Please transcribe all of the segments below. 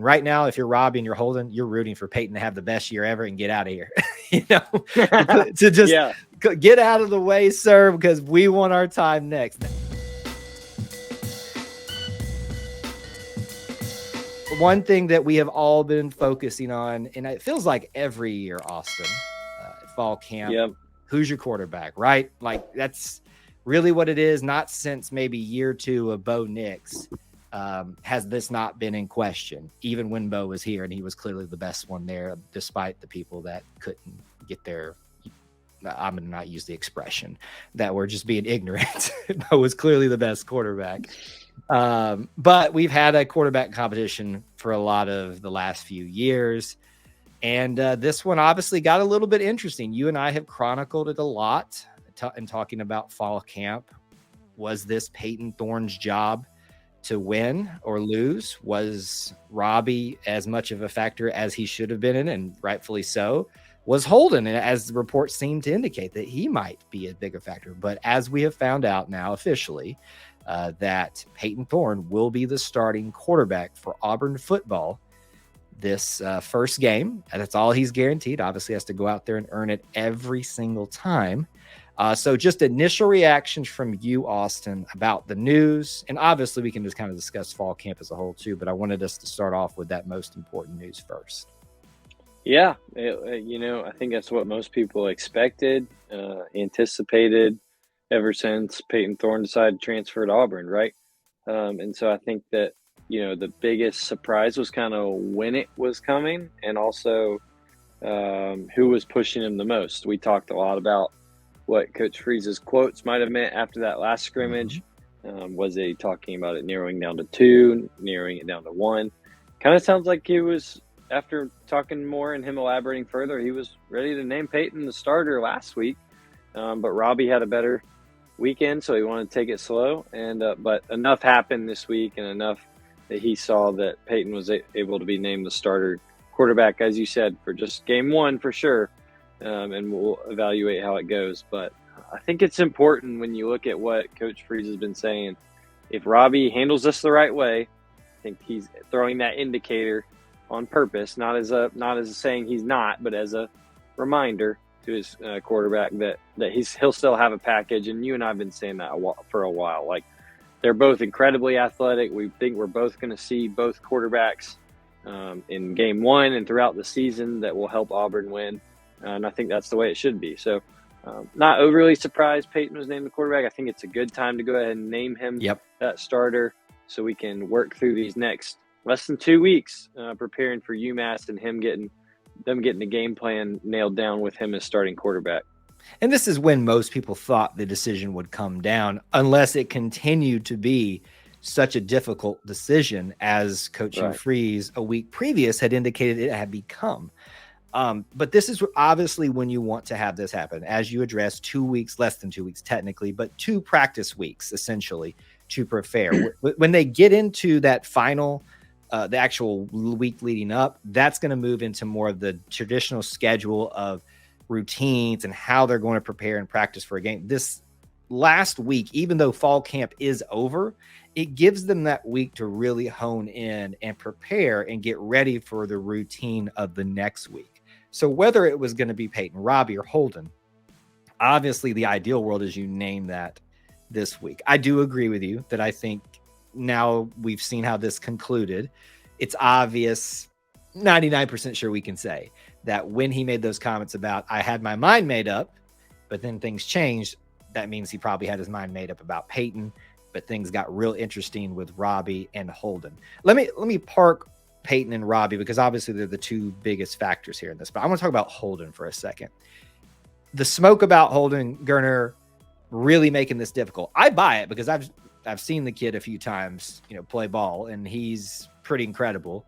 Right now, if you're Robby and you're Holden, you're rooting for Payton to have the best year ever and get out of here. To just get out of the way, sir, because we want our time next. One thing that we have all been focusing on, and it feels like every year, Austin, fall camp, who's your quarterback, right? Like, that's really what it is. Not since maybe year 2 of Bo Nix has this not been in question, even when Bo was here and he was clearly the best one there, despite the people that couldn't get their, I'm going to not use the expression, that were just being ignorant. Bo was clearly the best quarterback. But we've had a quarterback competition for a lot of the last few years. And this one obviously got a little bit interesting. You and I have chronicled it a lot in talking about fall camp. Was this Payton Thorne's job to win or lose? Was Robby as much of a factor as he should have been in, and rightfully so? Was Holden, as the reports seem to indicate, that he might be a bigger factor? But as we have found out now officially, that Payton Thorne will be the starting quarterback for Auburn football this first game. And that's all he's guaranteed. Obviously has to go out there and earn it every single time. So just initial reactions from you, Austin, about the news. And obviously we can just kind of discuss fall camp as a whole too, but I wanted us to start off with that most important news first. Yeah, I think that's what most people expected, anticipated ever since Payton Thorne decided to transfer to Auburn, right? And so I think that, the biggest surprise was kind of when it was coming, and also who was pushing him the most. We talked a lot about what Coach Freeze's quotes might have meant after that last scrimmage. Was he talking about it narrowing down to 2, narrowing it down to 1? Kind of sounds like he was, after talking more and him elaborating further, he was ready to name Payton the starter last week. But Robby had a better weekend, so he wanted to take it slow. And but enough happened this week, and enough that he saw that Payton was able to be named the starter quarterback, as you said, for just game 1 for sure. And we'll evaluate how it goes. But I think it's important when you look at what Coach Freeze has been saying. If Robby handles this the right way, I think he's throwing that indicator on purpose, not as a saying he's not, but as a reminder to his quarterback that he'll still have a package. And you and I have been saying that for a while. Like, they're both incredibly athletic. We think we're both going to see both quarterbacks in game 1 and throughout the season that will help Auburn win. And I think that's the way it should be. So not overly surprised Payton was named the quarterback. I think it's a good time to go ahead and name him that starter, so we can work through these next less than 2 weeks preparing for UMass and getting the game plan nailed down with him as starting quarterback. And this is when most people thought the decision would come down, unless it continued to be such a difficult decision as Coach Hugh Freeze a week previous had indicated it had become. But this is obviously when you want to have this happen, as you address 2 weeks, less than 2 weeks technically, but 2 practice weeks essentially to prepare. When they get into that final, the actual week leading up, that's going to move into more of the traditional schedule of routines and how they're going to prepare and practice for a game. This last week, even though fall camp is over, it gives them that week to really hone in and prepare and get ready for the routine of the next week. So whether it was going to be Payton, Robby, or Holden, obviously the ideal world is you name that this week. I do agree with you that I think now we've seen how this concluded. It's obvious, 99% sure we can say that when he made those comments about, I had my mind made up, but then things changed, that means he probably had his mind made up about Payton, but things got real interesting with Robby and Holden. Let me park Payton and Robby, because obviously they're the 2 biggest factors here in this, but I want to talk about Holden for a second. The smoke about Holden Garner really making this difficult, I buy it, because I've seen the kid a few times, play ball, and he's pretty incredible.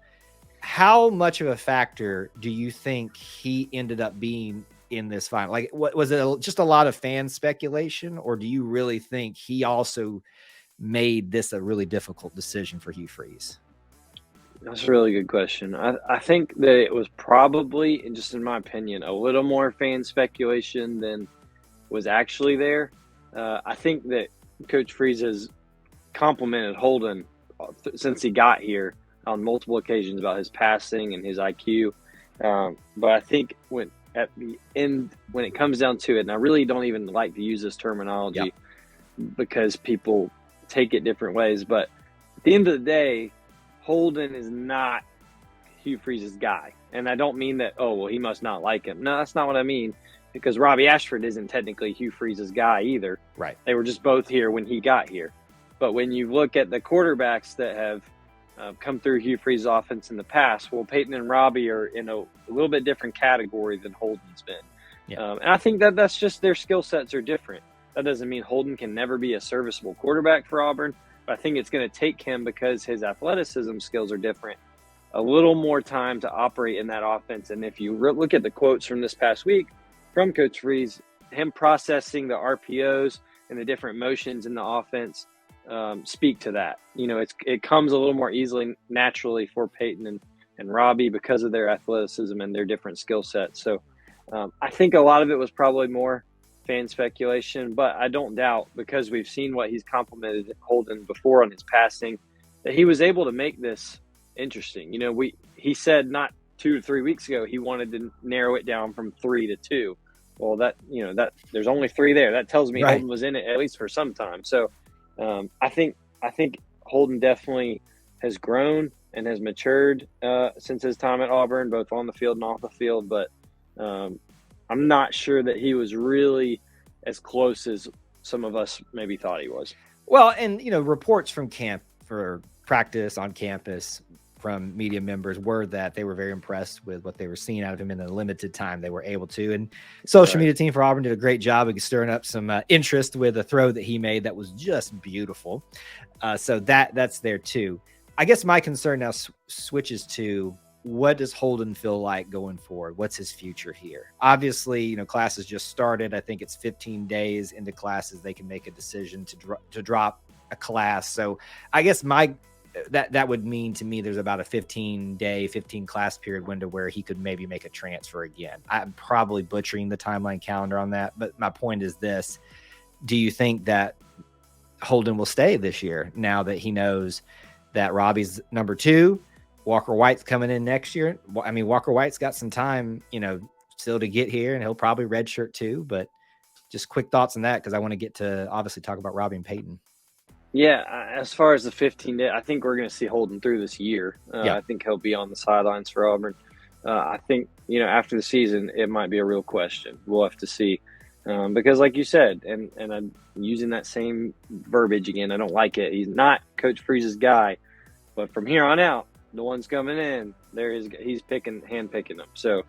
How much of a factor do you think he ended up being in this final? Like, what was it, just a lot of fan speculation, or do you really think he also made this a really difficult decision for Hugh Freeze? That's a really good question. I think that it was probably, just in my opinion, a little more fan speculation than was actually there. I think that Coach Freeze has complimented Holden since he got here on multiple occasions about his passing and his IQ. But I think when it comes down to it, and I really don't even like to use this terminology because people take it different ways, but at the end of the day, Holden is not Hugh Freeze's guy. And I don't mean that, oh, well, he must not like him. No, that's not what I mean, because Robby Ashford isn't technically Hugh Freeze's guy either. Right. They were just both here when he got here. But when you look at the quarterbacks that have come through Hugh Freeze's offense in the past, well, Payton and Robby are in a little bit different category than Holden's been. Yeah. And I think that's just their skill sets are different. That doesn't mean Holden can never be a serviceable quarterback for Auburn, but I think it's going to take him, because his athleticism skills are different, a little more time to operate in that offense. And if you look at the quotes from this past week from Coach Freeze, him processing the RPOs and the different motions in the offense speak to that. You know, it comes a little more easily, naturally for Payton and Robby because of their athleticism and their different skill sets. So I think a lot of it was probably more fan speculation, but I don't doubt, because we've seen what he's complimented Holden before on his passing, that he was able to make this interesting. You know, he said not 2 to 3 weeks ago he wanted to narrow it down from 3 to 2. Well, that there's only 3 there. That tells me Holden was in it at least for some time. So I think Holden definitely has grown and has matured since his time at Auburn, both on the field and off the field. But I'm not sure that he was really as close as some of us maybe thought he was. Well, and, you know, reports from camp for practice on campus from media members were that they were very impressed with what they were seeing out of him in the limited time they were able to. And social media team for Auburn did a great job of stirring up some interest with a throw that he made that was just beautiful. So that's there too. I guess my concern now switches to, what does Holden feel like going forward? What's his future here? Obviously, you know, classes just started. I think it's 15 days into classes they can make a decision to drop a class. So I guess that would mean to me there's about a 15 class period window where he could maybe make a transfer again. I'm probably butchering the timeline calendar on that, but my point is this: do you think that Holden will stay this year now that he knows that Robby's number 2? Walker White's coming in next year. I mean, Walker White's got some time, you know, still to get here, and he'll probably redshirt too. But just quick thoughts on that, because I want to get to obviously talk about Robby and Payton. Yeah, as far as the 15 day, I think we're going to see Holden through this year. I think he'll be on the sidelines for Auburn. I think, you know, after the season, it might be a real question. We'll have to see. Because like you said, and I'm using that same verbiage again, I don't like it. He's not Coach Freeze's guy, but from here on out, the ones coming in, he's hand-picking them. So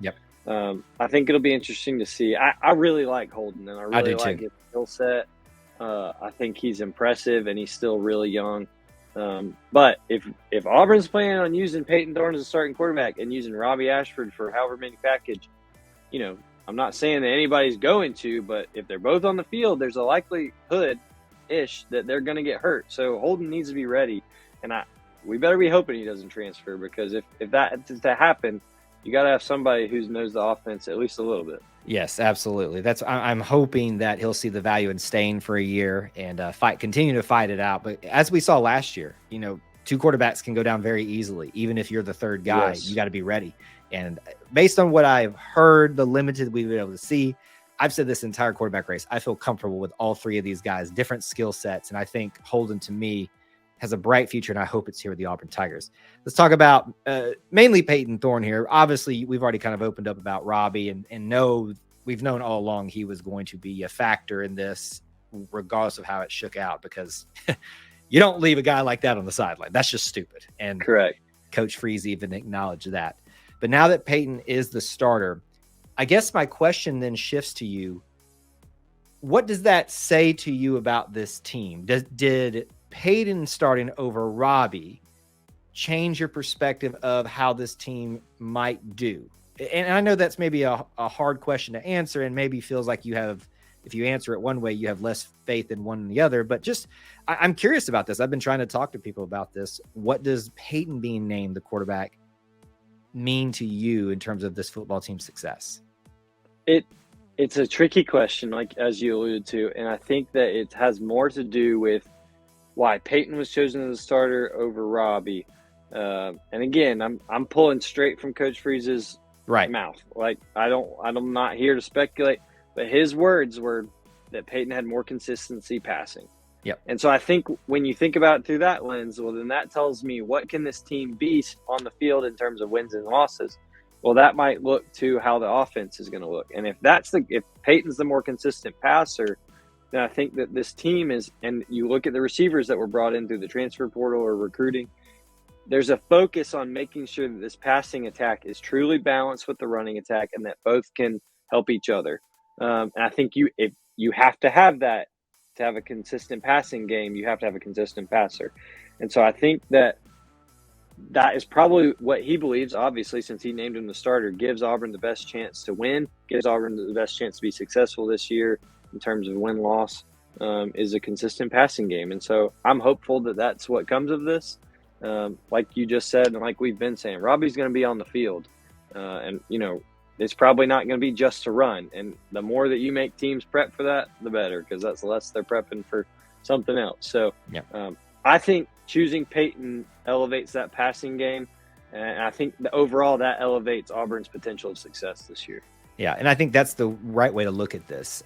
I think it'll be interesting to see. I really like Holden, and I really like his skill set. I think he's impressive, and he's still really young. But if Auburn's planning on using Payton Thorne as a starting quarterback and using Robby Ashford for however many package, you know, I'm not saying that anybody's going to, but if they're both on the field, there's a likelihood-ish that they're going to get hurt. So Holden needs to be ready, and we better be hoping he doesn't transfer, because if that is to happen, you got to have somebody who knows the offense at least a little bit. Yes, absolutely. I'm hoping that he'll see the value in staying for a year and continue to fight it out. But as we saw last year, you know, 2 quarterbacks can go down very easily. Even if you're the third guy, you got to be ready. And based on what I've heard, the limited we've been able to see, I've said this entire quarterback race, I feel comfortable with all 3 of these guys, different skill sets. And I think Holden, to me, has a bright future, and I hope it's here with the Auburn Tigers. Let's talk about mainly Payton Thorne here. Obviously, we've already kind of opened up about Robby, and we've known all along he was going to be a factor in this, regardless of how it shook out, because you don't leave a guy like that on the sideline. That's just stupid. And correct. Coach Freeze even acknowledged that. But now that Payton is the starter, I guess my question then shifts to you. What does that say to you about this team? Did Payton starting over Robby change your perspective of how this team might do? And I know that's maybe a hard question to answer, and maybe feels like if you answer it one way, you have less faith in one than the other. But I'm curious about this. I've been trying to talk to people about this. What does Payton being named the quarterback mean to you in terms of this football team's success? It's a tricky question, like as you alluded to, and I think that it has more to do with why Payton was chosen as a starter over Robby And again, I'm pulling straight from Coach Freeze's mouth. Like I'm not here to speculate, but his words were that Payton had more consistency passing. Yep. And so I think when you think about it through that lens, well, then that tells me what can this team be on the field in terms of wins and losses. Well, that might look to how the offense is going to look. And if Payton's the more consistent passer, then I think that this team is, and you look at the receivers that were brought in through the transfer portal or recruiting, there's a focus on making sure that this passing attack is truly balanced with the running attack and that both can help each other. And I think if you have to have that to have a consistent passing game, you have to have a consistent passer. And so I think that is probably what he believes, obviously, since he named him the starter, gives Auburn the best chance to win, gives Auburn the best chance to be successful this year in terms of win-loss, is a consistent passing game. And so I'm hopeful that that's what comes of this. Like you just said, and like we've been saying, Robby's going to be on the field. And, it's probably not going to be just to run. And the more that you make teams prep for that, the better, because that's less they're prepping for something else. So I think choosing Payton elevates that passing game. And I think overall that elevates Auburn's potential of success this year. Yeah, and I think that's the right way to look at this.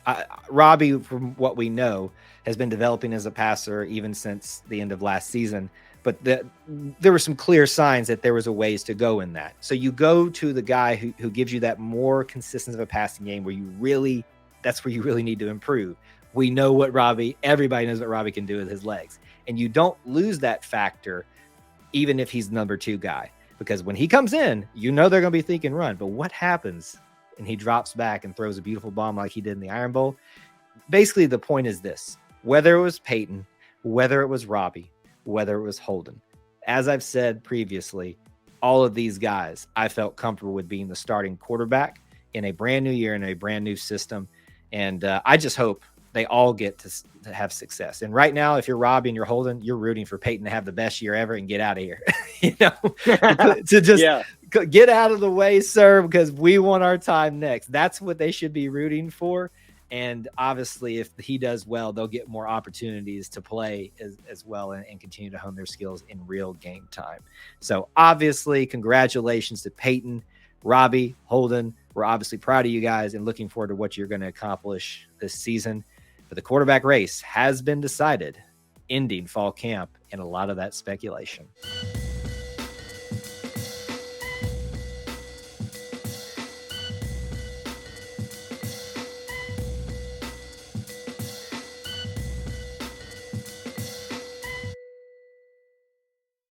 Robby, from what we know, has been developing as a passer even since the end of last season. But there were some clear signs that there was a ways to go in that. So you go to the guy who gives you that more consistent of a passing game where that's where you really need to improve. We know what everybody knows what Robby can do with his legs. And you don't lose that factor even if he's the number 2 guy. Because when he comes in, they're going to be thinking run. But what happens? And he drops back and throws a beautiful bomb like he did in the Iron Bowl. Basically, the point is this. Whether it was Payton, whether it was Robby, whether it was Holden, as I've said previously, all of these guys I felt comfortable with being the starting quarterback in a brand new year, in a brand new system. And I just hope they all get to have success. And right now, if you're Robby and you're Holden, you're rooting for Payton to have the best year ever and get out of here. To just get out of the way, sir, because we want our time next. That's what they should be rooting for. And obviously, if he does well, they'll get more opportunities to play as well and continue to hone their skills in real game time. So obviously, congratulations to Payton, Robby, Holden. We're obviously proud of you guys and looking forward to what you're going to accomplish this season. But the quarterback race has been decided, ending fall camp and a lot of that speculation.